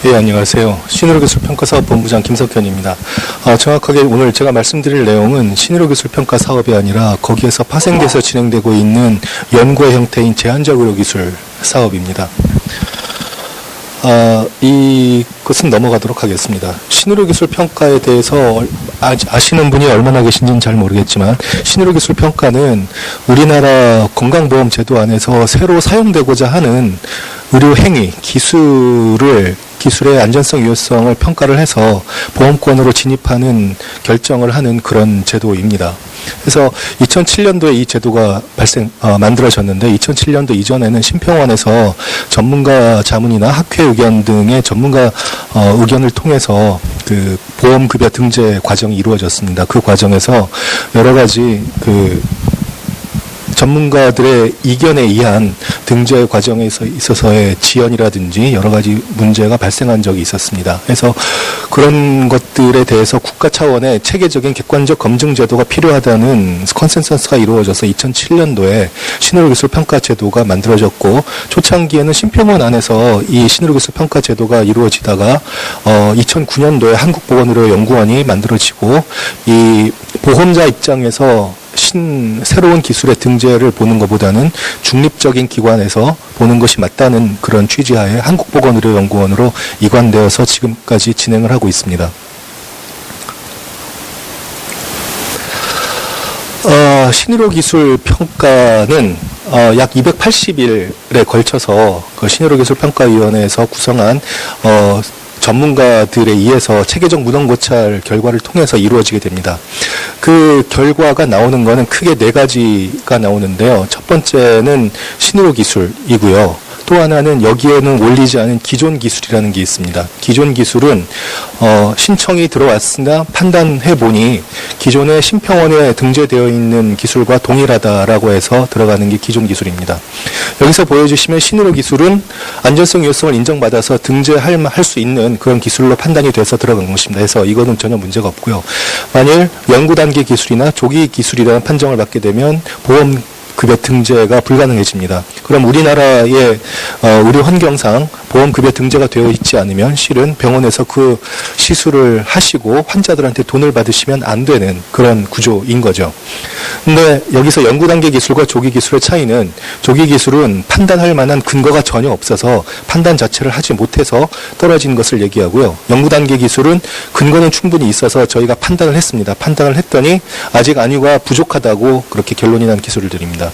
예, 안녕하세요. 신의료기술평가사업본부장 김석현입니다. 정확하게 오늘 제가 말씀드릴 내용은 신의료기술평가 사업이 아니라 거기에서 파생돼서 진행되고 있는 연구의 형태인 제한적 의료기술 사업입니다. 이것은 넘어가도록 하겠습니다. 신의료기술평가에 대해서 아시는 분이 얼마나 계신지는 잘 모르겠지만, 신의료기술평가는 우리나라 건강보험제도 안에서 새로 사용되고자 하는 의료행위, 기술의 안전성, 유효성을 평가를 해서 보험권으로 진입하는 결정을 하는 그런 제도입니다. 그래서 2007년도에 이 제도가 만들어졌는데, 2007년도 이전에는 심평원에서 전문가 자문이나 학회 의견 등의 전문가 의견을 통해서 그 보험급여 등재 과정이 이루어졌습니다. 그 과정에서 여러 가지 전문가들의 이견에 의한 등재 과정에 있어서의 지연이라든지 여러 가지 문제가 발생한 적이 있었습니다. 그래서 그런 것들에 대해서 국가 차원의 체계적인 객관적 검증 제도가 필요하다는 컨센서스가 이루어져서 2007년도에 신의료기술 평가 제도가 만들어졌고, 초창기에는 심평원 안에서 이 신의료기술 평가 제도가 이루어지다가 2009년도에 한국보건의료연구원이 만들어지고, 이 보험자 입장에서 새로운 기술의 등재를 보는 것보다는 중립적인 기관에서 보는 것이 맞다는 그런 취지하에 한국보건의료연구원으로 이관되어서 지금까지 진행을 하고 있습니다. 신의료기술 평가는 약 280일에 걸쳐서 그 신의료기술평가위원회에서 구성한 전문가들에 의해서 체계적 문헌고찰 결과를 통해서 이루어지게 됩니다. 그 결과가 나오는 것은 크게 4가지가 나오는데요. 첫 번째는 신의료기술이고요. 또 하나는 여기에는 올리지 않은 기존 기술이라는 게 있습니다. 기존 기술은 신청이 들어왔으나 판단해 보니 기존의 심평원에 등재되어 있는 기술과 동일하다라고 해서 들어가는 게 기존 기술입니다. 여기서 보여주시면 신의료 기술은 안전성 유효성을 인정받아서 등재할 수 있는 그런 기술로 판단이 돼서 들어간 것입니다. 그래서 이거는 전혀 문제가 없고요. 만일 연구 단계 기술이나 조기 기술이라는 판정을 받게 되면 보험 급여 등재가 불가능해집니다. 그럼 우리나라의 의료 환경상 보험급여 등재가 되어 있지 않으면 실은 병원에서 그 시술을 하시고 환자들한테 돈을 받으시면 안 되는 그런 구조인 거죠. 근데 여기서 연구 단계 기술과 조기 기술의 차이는, 조기 기술은 판단할 만한 근거가 전혀 없어서 판단 자체를 하지 못해서 떨어진 것을 얘기하고요. 연구 단계 기술은 근거는 충분히 있어서 저희가 판단을 했습니다. 판단을 했더니 아직 안유가 부족하다고 그렇게 결론이 난 기술들입니다.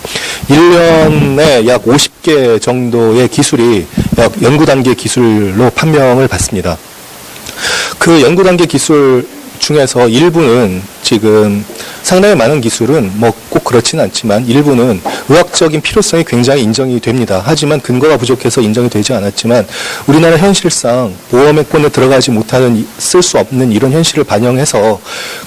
1년에 약 50개 정도의 기술이 약 연구 단계 기술로 판명을 받습니다. 그 연구 단계 기술 중에서 일부는 지금 상당히 많은 기술은 뭐 꼭 그렇지는 않지만 일부는 의학적인 필요성이 굉장히 인정이 됩니다. 하지만 근거가 부족해서 인정이 되지 않았지만 우리나라 현실상 보험액권에 들어가지 못하는, 쓸 수 없는 이런 현실을 반영해서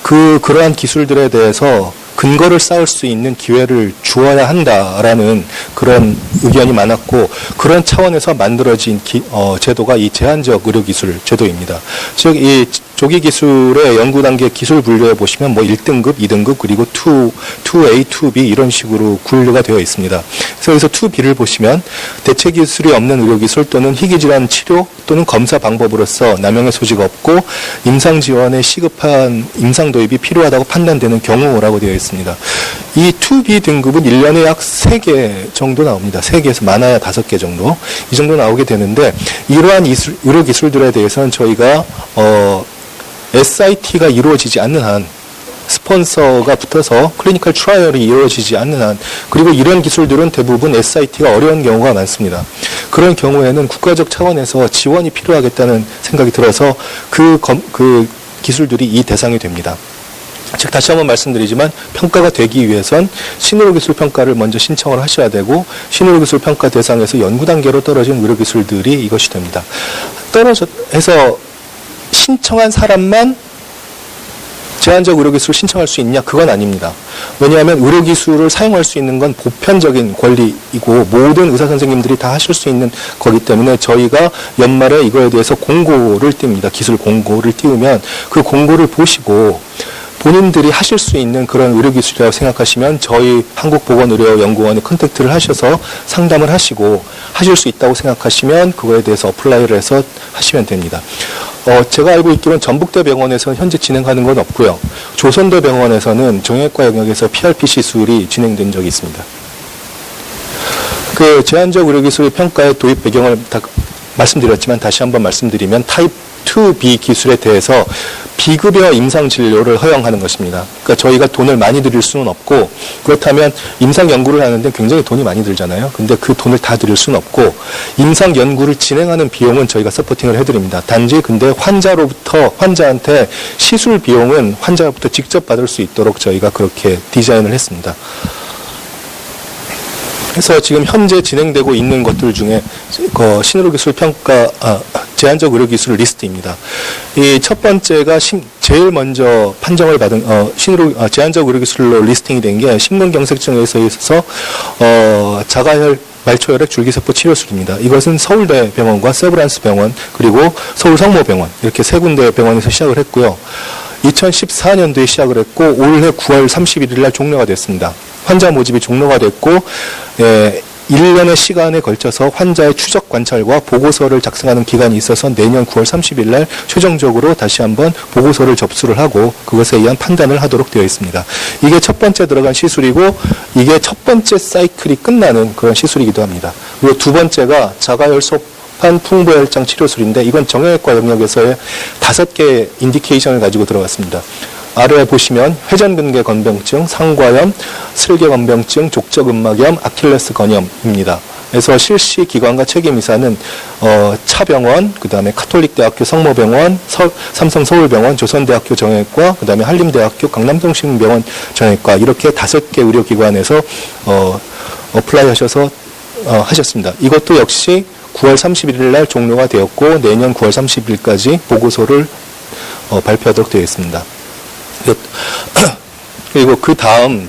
그러한 기술들에 대해서 근거를 쌓을 수 있는 기회를 주어야 한다라는 그런 의견이 많았고, 그런 차원에서 만들어진 제도가 이 제한적 의료기술 제도입니다. 즉, 이 조기 기술의 연구 단계 기술 분류에 보시면 뭐 1등급, 2등급, 그리고 2A, 2B 이런 식으로 분류가 되어 있습니다. 그래서 여기서 2B를 보시면 대체 기술이 없는 의료기술 또는 희귀질환 치료 또는 검사 방법으로서 남용의 소지가 없고 임상 지원에 시급한 임상 도입이 필요하다고 판단되는 경우라고 되어 있습니다. 이 2B 등급은 1년에 약 3개 정도 나옵니다. 3개에서 많아야 5개 정도. 이 정도 나오게 되는데, 이러한 의료기술들에 대해서는 저희가 SIT가 이루어지지 않는 한, 스폰서가 붙어서 클리니컬 트라이얼이 이루어지지 않는 한, 그리고 이런 기술들은 대부분 SIT가 어려운 경우가 많습니다. 그런 경우에는 국가적 차원에서 지원이 필요하겠다는 생각이 들어서 그 기술들이 이 대상이 됩니다. 즉, 다시 한번 말씀드리지만 평가가 되기 위해선 신의료기술 평가를 먼저 신청을 하셔야 되고, 신의료기술 평가 대상에서 연구 단계로 떨어진 의료기술들이 이것이 됩니다. 해서 신청한 사람만 제한적 의료기술을 신청할 수 있냐? 그건 아닙니다. 왜냐하면 의료기술을 사용할 수 있는 건 보편적인 권리이고 모든 의사선생님들이 다 하실 수 있는 거기 때문에 저희가 연말에 이거에 대해서 공고를 띄웁니다. 기술 공고를 띄우면 그 공고를 보시고 본인들이 하실 수 있는 그런 의료기술이라고 생각하시면 저희 한국보건의료연구원에 컨택트를 하셔서 상담을 하시고 하실 수 있다고 생각하시면 그거에 대해서 어플라이를 해서 하시면 됩니다. 제가 알고 있기로는 전북대병원에서는 현재 진행하는 건 없고요. 조선대병원에서는 정형외과 영역에서 PRP 시술이 진행된 적이 있습니다. 그 제한적 의료기술 평가의 도입 배경을 다 말씀드렸지만 다시 한번 말씀드리면 타입 2B 기술에 대해서 비급여 임상진료를 허용하는 것입니다. 그러니까 저희가 돈을 많이 들일 수는 없고 그렇다면 임상연구를 하는데 굉장히 돈이 많이 들잖아요. 근데 그 돈을 다 드릴 수는 없고 임상연구를 진행하는 비용은 저희가 서포팅을 해드립니다. 단지 근데 환자한테 시술 비용은 환자로부터 직접 받을 수 있도록 저희가 그렇게 디자인을 했습니다. 그래서 지금 현재 진행되고 있는 것들 중에 신의료기술 평가 제한적 의료기술 리스트입니다. 이 첫 번째가 제일 먼저 판정을 받은 제한적 의료기술로 리스팅이 된 게 심근경색증에 있어서 자가혈 말초혈액 줄기세포 치료술입니다. 이것은 서울대병원과 세브란스 병원 그리고 서울성모병원 이렇게 세 군데 병원에서 시작을 했고요. 2014년도에 시작을 했고 올해 9월 31일 날 종료가 됐습니다. 환자 모집이 종료가 됐고 1년의 시간에 걸쳐서 환자의 추적 관찰과 보고서를 작성하는 기간이 있어서 내년 9월 30일 날 최종적으로 다시 한번 보고서를 접수를 하고 그것에 의한 판단을 하도록 되어 있습니다. 이게 첫 번째 들어간 시술이고 이게 첫 번째 사이클이 끝나는 그런 시술이기도 합니다. 그리고 두 번째가 자가혈소판 풍부혈장 치료술인데 이건 정형외과 영역에서의 5개의 인디케이션을 가지고 들어갔습니다. 아래에 보시면 회전근개 건병증, 상과염, 슬개건병증, 족저근막염, 아킬레스 건염입니다. 그래서 실시 기관과 책임이사는 차병원, 그다음에 카톨릭대학교 성모병원, 삼성서울병원, 조선대학교 정형외과, 그다음에 한림대학교 강남동심병원 정형외과 이렇게 5개 의료기관에서 어플라이 하셔서 하셨습니다. 이것도 역시 9월 31일 날 종료가 되었고 내년 9월 30일까지 보고서를 발표하도록 되어 있습니다. 그리고 그 다음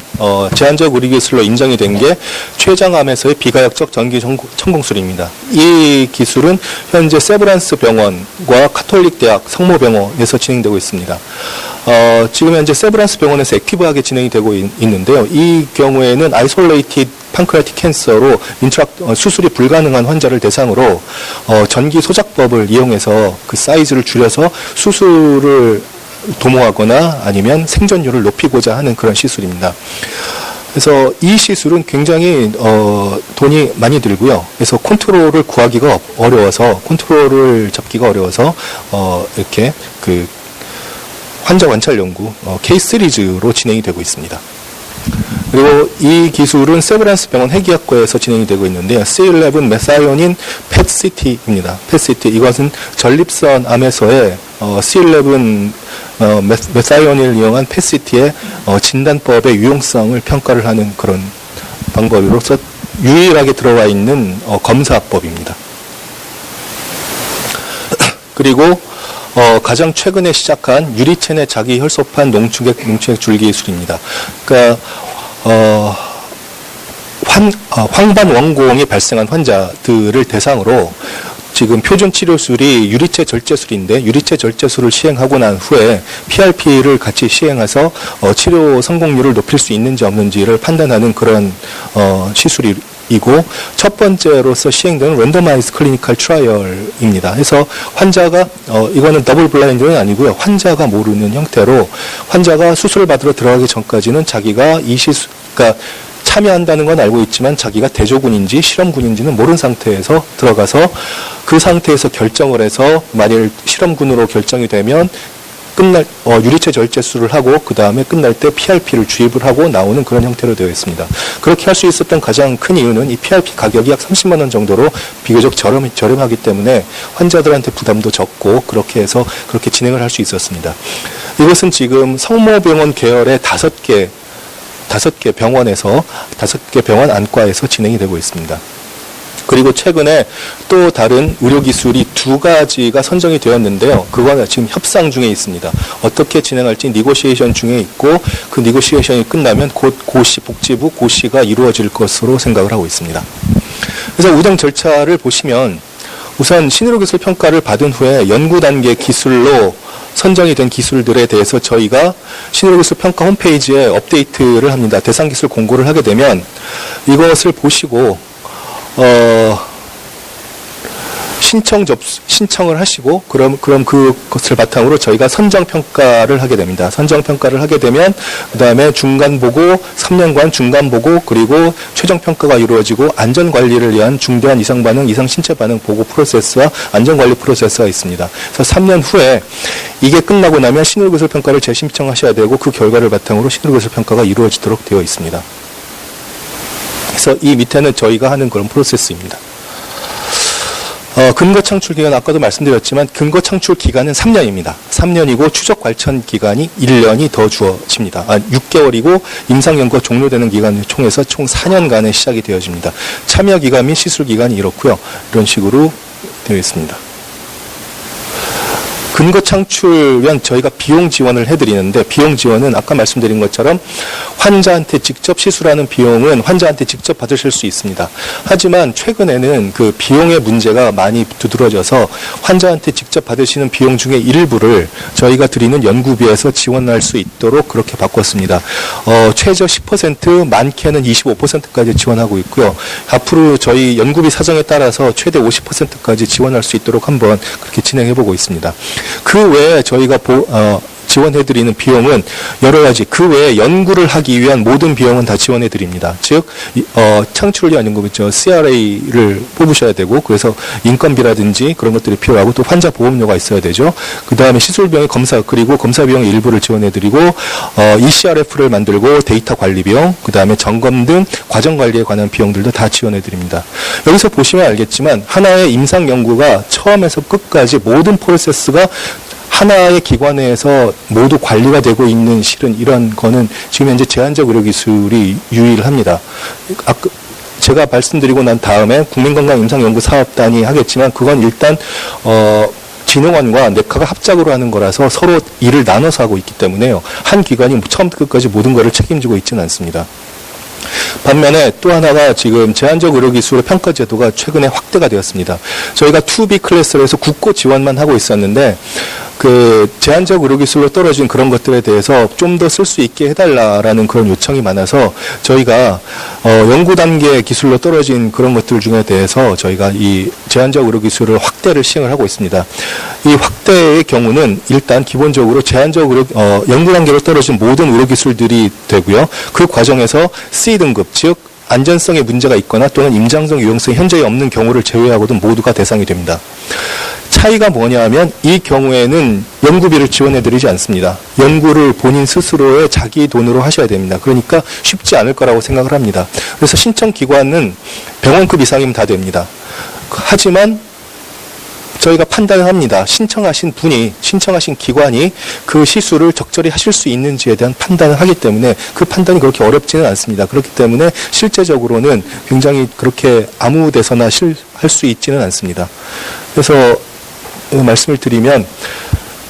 제한적 의료기술로 인정이 된 게 췌장암에서의 비가역적 전기 천공술입니다. 이 기술은 현재 세브란스 병원과 카톨릭대학 성모병원에서 진행되고 있습니다. 지금 현재 세브란스 병원에서 액티브하게 진행이 되고 있는데요. 이 경우에는 아이솔레이티드 판크레아틱 캔서로 수술이 불가능한 환자를 대상으로 전기 소작법을 이용해서 그 사이즈를 줄여서 수술을 도모하거나 아니면 생존율을 높이고자 하는 그런 시술입니다. 그래서 이 시술은 굉장히 돈이 많이 들고요. 그래서 컨트롤을 구하기가 어려워서 컨트롤을 잡기가 어려워서 이렇게 그 환자 관찰 연구 케이스 시리즈로 진행이 되고 있습니다. 그리고 이 기술은 세브란스 병원 해기학과에서 진행이 되고 있는데요. C11 메사이오닌 펫CT입니다. 펫CT 이것은 전립선 암에서의 C11 메사이오닌을 이용한 펫CT의 진단법의 유용성을 평가를 하는 그런 방법으로서 유일하게 들어와 있는 검사법입니다. 그리고 가장 최근에 시작한 유리체내 자기혈소판 농축액 줄기술입니다. 그러니까 황반 원공이 발생한 환자들을 대상으로 지금 표준 치료술이 유리체 절제술인데 유리체 절제술을 시행하고 난 후에 PRP를 같이 시행해서 치료 성공률을 높일 수 있는지 없는지를 판단하는 그런 시술이고 첫 번째로서 시행되는 랜더마이즈 클리니컬 트라이얼입니다. 그래서 환자가 이거는 더블 블라인드는 아니고요. 환자가 모르는 형태로 환자가 수술을 받으러 들어가기 전까지는 자기가 그러니까 참여한다는 건 알고 있지만 자기가 대조군인지 실험군인지는 모르는 상태에서 들어가서 그 상태에서 결정을 해서 만일 실험군으로 결정이 되면 유리체 절제술을 하고 그 다음에 끝날 때 PRP를 주입을 하고 나오는 그런 형태로 되어 있습니다. 그렇게 할 수 있었던 가장 큰 이유는 이 PRP 가격이 약 30만 원 정도로 비교적 저렴하기 때문에 환자들한테 부담도 적고 그렇게 해서 그렇게 진행을 할 수 있었습니다. 이것은 지금 성모병원 계열의 5개 병원에서 5개 병원 안과에서 진행이 되고 있습니다. 그리고 최근에 또 다른 의료기술이 2가지가 선정이 되었는데요. 그거는 지금 협상 중에 있습니다. 어떻게 진행할지 니고시에이션 중에 있고 그 니고시에이션이 끝나면 곧 고시, 복지부 고시가 이루어질 것으로 생각을 하고 있습니다. 그래서 우정 절차를 보시면 우선 신의료기술 평가를 받은 후에 연구단계 기술로 선정이 된 기술들에 대해서 저희가 신의로기술 평가 홈페이지에 업데이트를 합니다. 대상 기술 공고를 하게 되면 이것을 보시고 신청을 하시고 그럼 그것을 바탕으로 저희가 선정 평가를 하게 됩니다. 선정 평가를 하게 되면 그다음에 중간 보고 3년간 중간 보고 그리고 최종 평가가 이루어지고 안전 관리를 위한 중대한 이상 반응, 이상 신체 반응 보고 프로세스와 안전 관리 프로세스가 있습니다. 그래서 3년 후에 이게 끝나고 나면 신의로기술 평가를 재신청하셔야 되고 그 결과를 바탕으로 신의로기술 평가가 이루어지도록 되어 있습니다. 그래서 이 밑에는 저희가 하는 그런 프로세스입니다. 근거 창출 기간 아까도 말씀드렸지만 근거 창출 기간은 3년입니다. 3년이고 추적 관천 기간이 1년이 더 주어집니다. 6개월이고 임상 연구가 종료되는 기간을 총해서 총 4년간의 시작이 되어집니다. 참여 기간 및 시술 기간이 이렇고요. 이런 식으로 되어 있습니다. 근거 창출 위한 저희가 비용 지원을 해드리는데 비용 지원은 아까 말씀드린 것처럼 환자한테 직접 시술하는 비용은 환자한테 직접 받으실 수 있습니다. 하지만 최근에는 그 비용의 문제가 많이 두드러져서 환자한테 직접 받으시는 비용 중에 일부를 저희가 드리는 연구비에서 지원할 수 있도록 그렇게 바꿨습니다. 최저 10%, 많게는 25%까지 지원하고 있고요. 앞으로 저희 연구비 사정에 따라서 최대 50%까지 지원할 수 있도록 한번 그렇게 진행해보고 있습니다. 그 외에 저희가 지원해드리는 비용은 여러 가지 그 외에 연구를 하기 위한 모든 비용은 다 지원해드립니다. 즉 창출을 위한 연구 있죠. CRA를 뽑으셔야 되고 그래서 인건비라든지 그런 것들이 필요하고 또 환자 보험료가 있어야 되죠. 그 다음에 시술 비용의 검사 그리고 검사 비용의 일부를 지원해드리고 ECRF를 만들고 데이터 관리 비용 그 다음에 점검 등 과정 관리에 관한 비용들도 다 지원해드립니다. 여기서 보시면 알겠지만 하나의 임상 연구가 처음에서 끝까지 모든 프로세스가 하나의 기관에서 모두 관리가 되고 있는 실은 이런 거는 지금 현재 제한적 의료기술이 유일합니다. 제가 말씀드리고 난 다음에 국민건강임상연구사업단이 하겠지만 그건 일단 진흥원과 넥카가 합작으로 하는 거라서 서로 일을 나눠서 하고 있기 때문에요. 한 기관이 처음부터 끝까지 모든 것을 책임지고 있지는 않습니다. 반면에 또 하나가 지금 제한적 의료기술의 평가 제도가 최근에 확대가 되었습니다. 저희가 2B 클래스로 해서 국고 지원만 하고 있었는데 그 제한적 의료기술로 떨어진 그런 것들에 대해서 좀 더 쓸 수 있게 해달라라는 그런 요청이 많아서 저희가 연구 단계 기술로 떨어진 그런 것들 중에 대해서 저희가 이 제한적 의료기술을 확대를 시행을 하고 있습니다. 이 확대의 경우는 일단 기본적으로 제한적 연구 단계로 떨어진 모든 의료기술들이 되고요. 그 과정에서 C등급 즉 안전성에 문제가 있거나 또는 임상성 유용성이 현재 없는 경우를 제외하고도 모두가 대상이 됩니다. 차이가 뭐냐면 이 경우에는 연구비를 지원해드리지 않습니다. 연구를 본인 스스로의 자기 돈으로 하셔야 됩니다. 그러니까 쉽지 않을 거라고 생각을 합니다. 그래서 신청기관은 병원급 이상이면 다 됩니다. 하지만 저희가 판단을 합니다. 신청하신 기관이 그 시술을 적절히 하실 수 있는지에 대한 판단을 하기 때문에 그 판단이 그렇게 어렵지는 않습니다. 그렇기 때문에 실제적으로는 굉장히 그렇게 아무 데서나 할 수 있지는 않습니다. 그래서 말씀을 드리면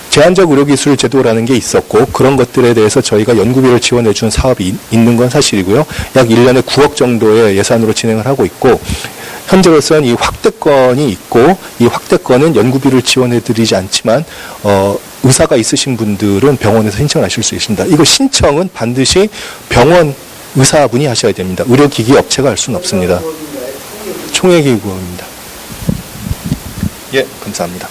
제한적 의료기술 제도라는 게 있었고 그런 것들에 대해서 저희가 연구비를 지원해 준 사업이 있는 건 사실이고요. 약 1년에 9억 정도의 예산으로 진행을 하고 있고 현재로서는 이 확대권이 있고 이 확대권은 연구비를 지원해 드리지 않지만 의사가 있으신 분들은 병원에서 신청하실 수 있습니다. 이거 신청은 반드시 병원 의사분이 하셔야 됩니다. 의료기기 업체가 할 수는 없습니다. 총회기구입니다. 예, 감사합니다.